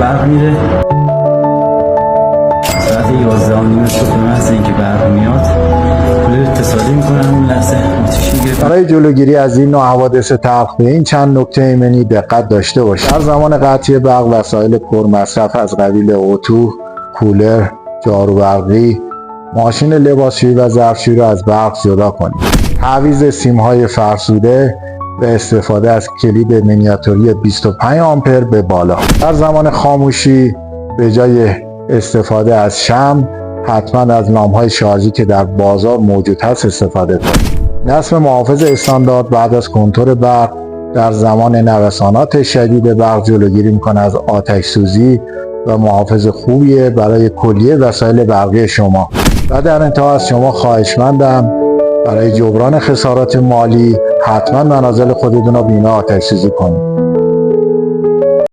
برق میره. ساعت 11:30 صبح محض اینکه برق میاد کولر اتصالی میکنم، اون لحظه آتیش میگیره. برای جلوگیری از این نوع حوادث تلخ به این چند نکته ایمنی دقت داشته باشید. در زمان قطعی برق وسایل پرمصرف از قبیل اتو، کولر، جارو برقی، ماشین لباسشویی و ظرفشویی را از برق جدا کنید. تعویض سیم‌های فرسوده و استفاده از کلید مینیاتوری 25 آمپر به بالا. در زمان خاموشی به جای استفاده از شمع حتما از لامپ‌های شارژی که در بازار موجود هست استفاده کنید. نصب محافظ استاندارد بعد از کنتور برق در زمان نوسانات شدید برق جلوگیری میکنه از آتش سوزی و محافظ خوبیه برای کلیه وسایل برقی شما. و در انتها از شما خواهشمندم برای جبران خسارات مالی حتما منازل خودتون رو بیمه آتش سوزی کنید.